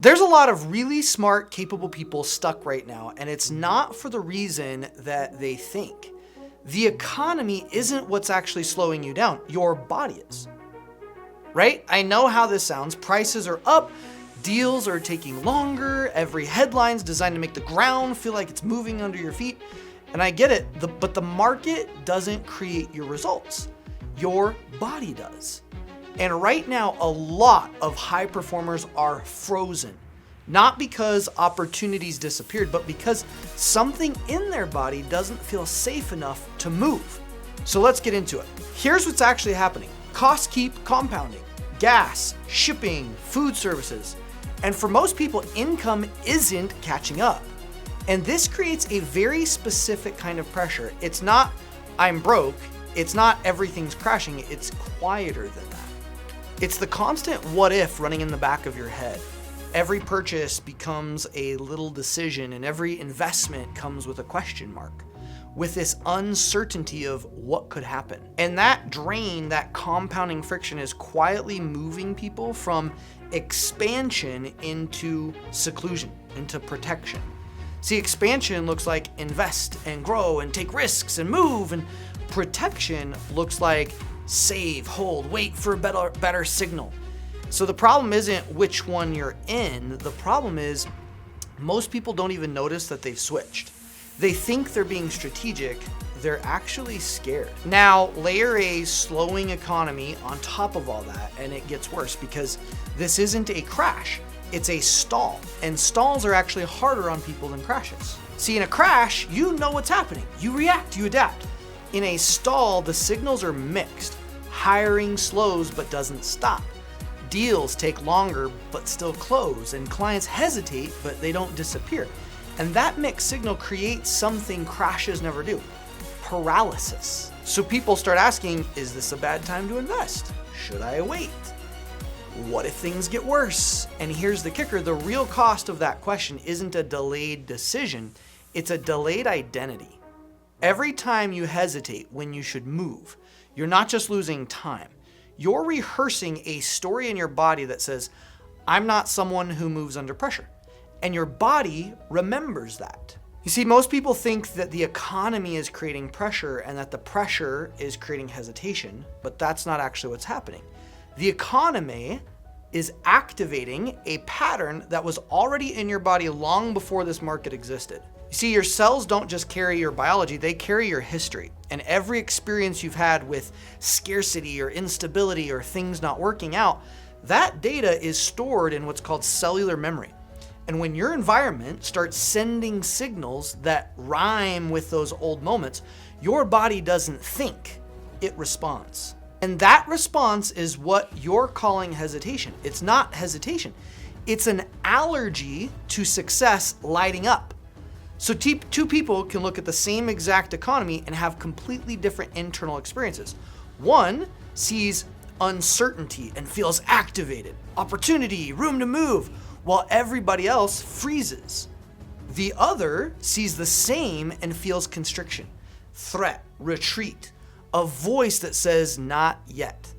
There's a lot of really smart, capable people stuck right now, and it's not for the reason that they think. The economy isn't what's actually slowing you down. Your body is. Right? I know how this sounds. Prices are up. Deals are taking longer. Every headline's designed to make the ground feel like it's moving under your feet. And I get it, but the market doesn't create your results. Your body does. And right now, a lot of high performers are frozen. Not because opportunities disappeared, but because something in their body doesn't feel safe enough to move. So let's get into it. Here's what's actually happening. Costs keep compounding. Gas, shipping, food services. And for most people, income isn't catching up. And this creates a very specific kind of pressure. It's not, I'm broke. It's not, everything's crashing. It's quieter than that. It's the constant what if running in the back of your head. Every purchase becomes a little decision, and every investment comes with a question mark, with this uncertainty of what could happen. And that drain, that compounding friction, is quietly moving people from expansion into seclusion, into protection. See, expansion looks like invest and grow and take risks and move, and protection looks like save, hold, wait for a better signal. So the problem isn't which one you're in. The problem is most people don't even notice that they've switched. They think they're being strategic. They're actually scared. Now, layer a slowing economy on top of all that, and it gets worse because this isn't a crash. It's a stall. And stalls are actually harder on people than crashes. See, in a crash, you know what's happening. You react, you adapt. In a stall, the signals are mixed. Hiring slows but doesn't stop. Deals take longer but still close, and clients hesitate but they don't disappear. And that mixed signal creates something crashes never do: paralysis. So people start asking, is this a bad time to invest? Should I wait? What if things get worse? And here's the kicker: the real cost of that question isn't a delayed decision, it's a delayed identity. Every time you hesitate when you should move, you're not just losing time. You're rehearsing a story in your body that says, I'm not someone who moves under pressure. And your body remembers that. You see, most people think that the economy is creating pressure and that the pressure is creating hesitation, but that's not actually what's happening. The economy is activating a pattern that was already in your body long before this market existed. You see, your cells don't just carry your biology, they carry your history. And every experience you've had with scarcity or instability or things not working out, that data is stored in what's called cellular memory. And when your environment starts sending signals that rhyme with those old moments, your body doesn't think, it responds. And that response is what you're calling hesitation. It's not hesitation. It's an allergy to success lighting up. So two people can look at the same exact economy and have completely different internal experiences. One sees uncertainty and feels activated, opportunity, room to move, while everybody else freezes. The other sees the same and feels constriction, threat, retreat, a voice that says not yet.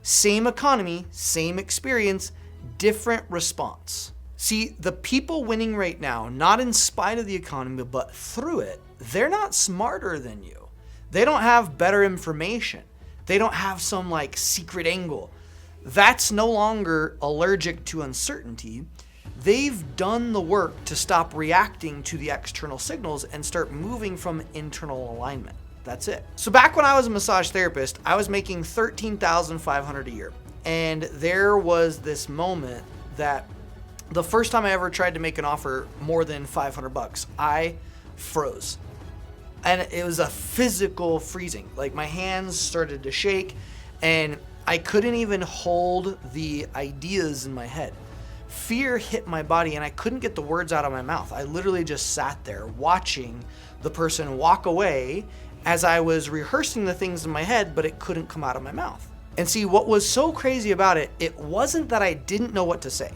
Same economy, same experience, different response. See, the people winning right now, not in spite of the economy, but through it, they're not smarter than you. They don't have better information. They don't have some like secret angle. That's no longer allergic to uncertainty. They've done the work to stop reacting to the external signals and start moving from internal alignment. That's it. So back when I was a massage therapist, I was making $13,500 a year. And there was this moment that the first time I ever tried to make an offer more than $500, I froze. And it was a physical freezing. Like my hands started to shake and I couldn't even hold the ideas in my head. Fear hit my body and I couldn't get the words out of my mouth. I literally just sat there watching the person walk away as I was rehearsing the things in my head, but it couldn't come out of my mouth. And see, what was so crazy about it, it wasn't that I didn't know what to say.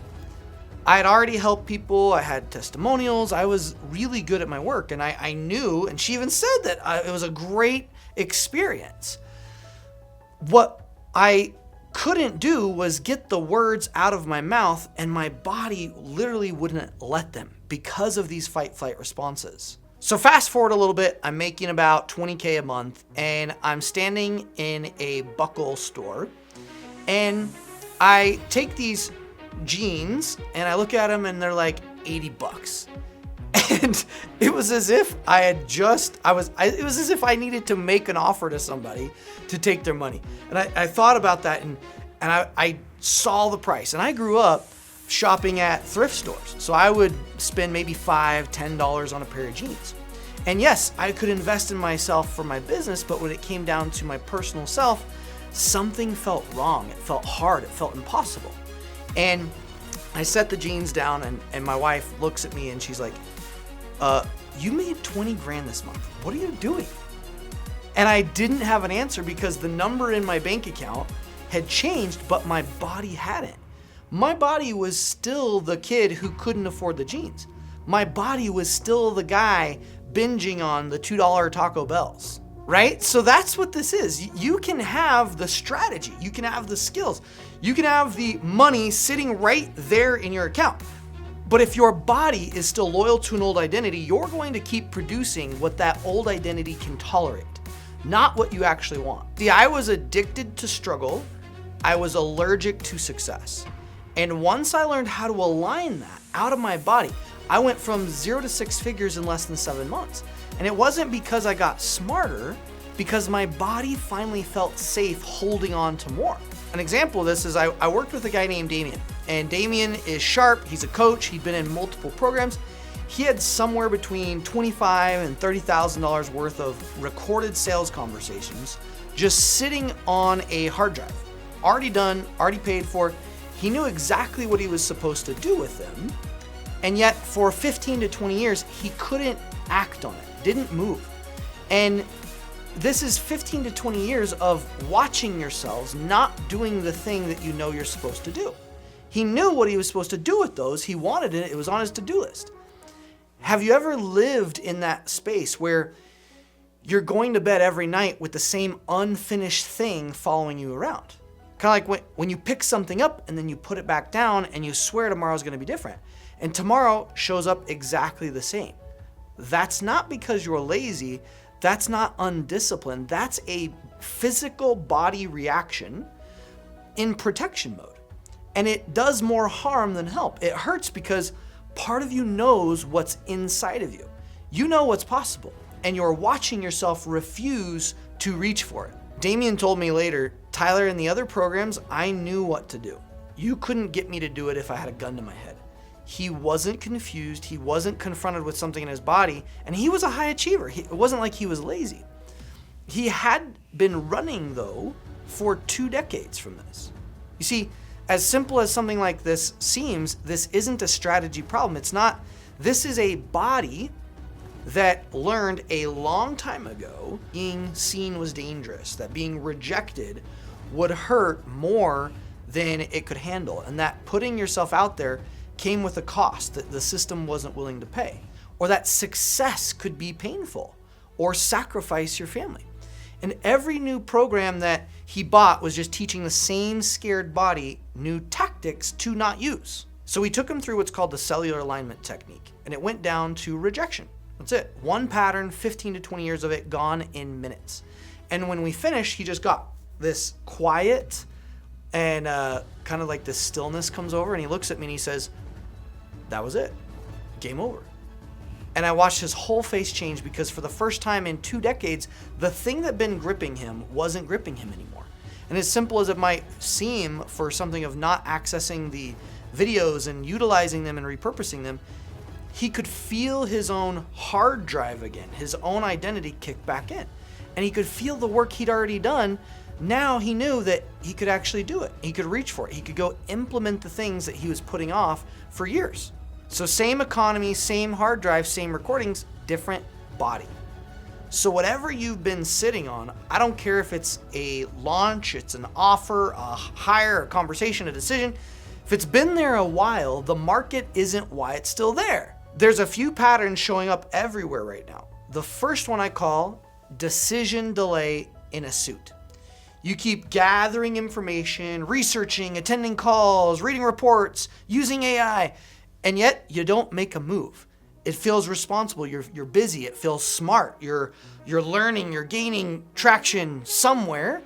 I had already helped people, I had testimonials, I was really good at my work, and I knew, and she even said that it was a great experience. What I couldn't do was get the words out of my mouth, and my body literally wouldn't let them because of these fight-flight responses. So fast forward a little bit, I'm making about $20K a month, and I'm standing in a buckle store, and I take these jeans and I look at them and they're like $80. And it was as if it was as if I needed to make an offer to somebody to take their money. And I thought about that and I saw the price. And I grew up shopping at thrift stores. So I would spend maybe $5, $10 on a pair of jeans. And yes, I could invest in myself for my business, but when it came down to my personal self, something felt wrong. It felt hard. It felt impossible. And I set the jeans down and my wife looks at me and she's like, you made 20 grand this month. What are you doing? And I didn't have an answer because the number in my bank account had changed, but my body hadn't. My body was still the kid who couldn't afford the jeans. My body was still the guy binging on the $2 Taco Bells, right? So that's what this is. You can have the strategy, you can have the skills, you can have the money sitting right there in your account. But if your body is still loyal to an old identity, you're going to keep producing what that old identity can tolerate, not what you actually want. See, I was addicted to struggle. I was allergic to success. And once I learned how to align that out of my body, I went from 0 to 6 figures in less than 7 months. And it wasn't because I got smarter, because my body finally felt safe holding on to more. An example of this is I worked with a guy named Damien. And Damien is sharp, he's a coach, he'd been in multiple programs. He had somewhere between $25,000 and $30,000 worth of recorded sales conversations just sitting on a hard drive. Already done, already paid for. He knew exactly what he was supposed to do with them. And yet for 15 to 20 years, he couldn't act on it, didn't move. And this is 15 to 20 years of watching yourselves not doing the thing that you know you're supposed to do. He knew what he was supposed to do with those. He wanted it. It was on his to-do list. Have you ever lived in that space where you're going to bed every night with the same unfinished thing following you around? Kind of like when you pick something up and then you put it back down and you swear tomorrow's going to be different. And tomorrow shows up exactly the same. That's not because you're lazy. That's not undisciplined. That's a physical body reaction in protection mode. And it does more harm than help. It hurts because part of you knows what's inside of you. You know what's possible, and you're watching yourself refuse to reach for it. Damien told me later, Tyler, in the other programs, I knew what to do. You couldn't get me to do it if I had a gun to my head. He wasn't confused. He wasn't confronted with something in his body, and he was a high achiever. It wasn't like he was lazy. He had been running, though, for 2 decades from this. You see, as simple as something like this seems, this isn't a strategy problem. It's not. This is a body that learned a long time ago being seen was dangerous, that being rejected would hurt more than it could handle, and that putting yourself out there came with a cost that the system wasn't willing to pay, or that success could be painful or sacrifice your family. And every new program that he bought was just teaching the same scared body new tactics to not use. So we took him through what's called the cellular alignment technique, and it went down to rejection. That's it. One pattern, 15 to 20 years of it, gone in minutes. And when we finished, he just got this quiet and kind of like this stillness comes over, and he looks at me and he says, that was it. Game over. And I watched his whole face change because for the first time in 2 decades, the thing that had been gripping him wasn't gripping him anymore. And as simple as it might seem for something of not accessing the videos and utilizing them and repurposing them, he could feel his own hard drive again, his own identity kick back in. And he could feel the work he'd already done. Now he knew that he could actually do it. He could reach for it. He could go implement the things that he was putting off for years. So same economy, same hard drive, same recordings, different body. So whatever you've been sitting on, I don't care if it's a launch, it's an offer, a hire, a conversation, a decision. If it's been there a while, the market isn't why it's still there. There's a few patterns showing up everywhere right now. The first one I call decision delay in a suit. You keep gathering information, researching, attending calls, reading reports, using AI, and yet you don't make a move. It feels responsible. You're busy. It feels smart. You're learning. You're gaining traction somewhere,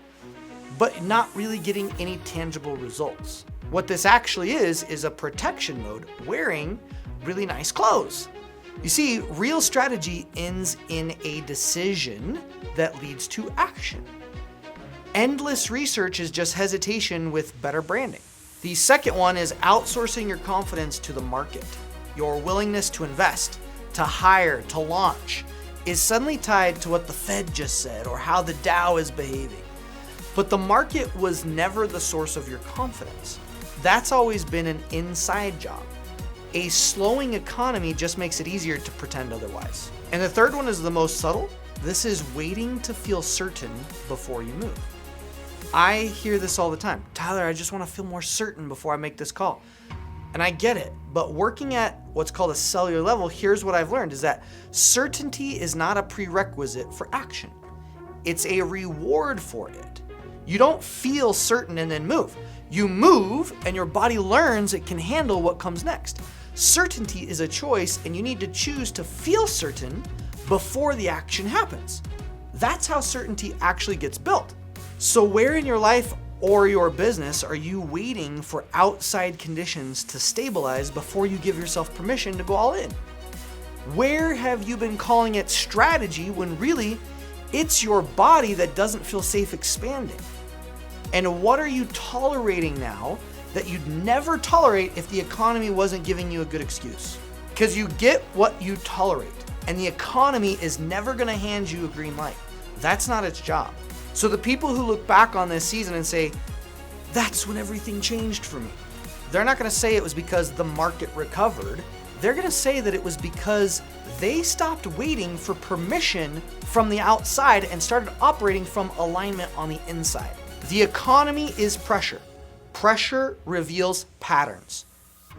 but not really getting any tangible results. What this actually is a protection mode wearing really nice clothes. You see, real strategy ends in a decision that leads to action. Endless research is just hesitation with better branding. The second one is outsourcing your confidence to the market. Your willingness to invest, to hire, to launch is suddenly tied to what the Fed just said or how the Dow is behaving. But the market was never the source of your confidence. That's always been an inside job. A slowing economy just makes it easier to pretend otherwise. And the third one is the most subtle. This is waiting to feel certain before you move. I hear this all the time. Tyler, I just want to feel more certain before I make this call. And I get it, but working at what's called a cellular level, here's what I've learned is that certainty is not a prerequisite for action. It's a reward for it. You don't feel certain and then move. You move and your body learns it can handle what comes next. Certainty is a choice and you need to choose to feel certain before the action happens. That's how certainty actually gets built. So where in your life or your business are you waiting for outside conditions to stabilize before you give yourself permission to go all in? Where have you been calling it strategy when really it's your body that doesn't feel safe expanding? And what are you tolerating now that you'd never tolerate if the economy wasn't giving you a good excuse? Because you get what you tolerate, and the economy is never going to hand you a green light. That's not its job. So the people who look back on this season and say, that's when everything changed for me, they're not going to say it was because the market recovered. They're going to say that it was because they stopped waiting for permission from the outside and started operating from alignment on the inside. The economy is pressure. Pressure reveals patterns,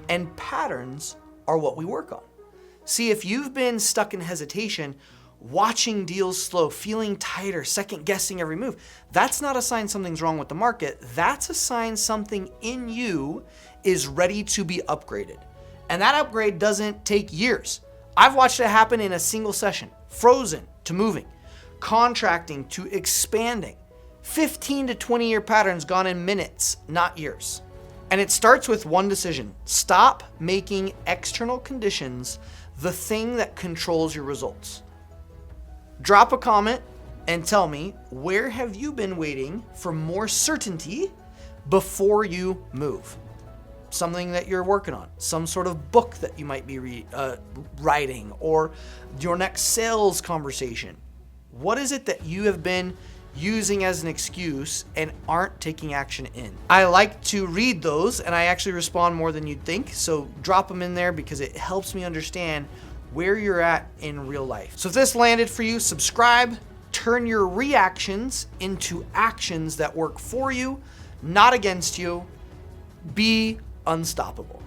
and patterns are what we work on. See, if you've been stuck in hesitation, watching deals slow, feeling tighter, second guessing every move, that's not a sign something's wrong with the market. That's a sign something in you is ready to be upgraded. And that upgrade doesn't take years. I've watched it happen in a single session, frozen to moving, contracting to expanding. 15 to 20 year patterns gone in minutes, not years. And it starts with one decision. Stop making external conditions the thing that controls your results. Drop a comment and tell me, where have you been waiting for more certainty before you move? Something that you're working on, some sort of book that you might be writing, or your next sales conversation. What is it that you have been using as an excuse and aren't taking action in? I like to read those and I actually respond more than you'd think. So drop them in there because it helps me understand where you're at in real life. So if this landed for you, subscribe, turn your reactions into actions that work for you, not against you. Be unstoppable.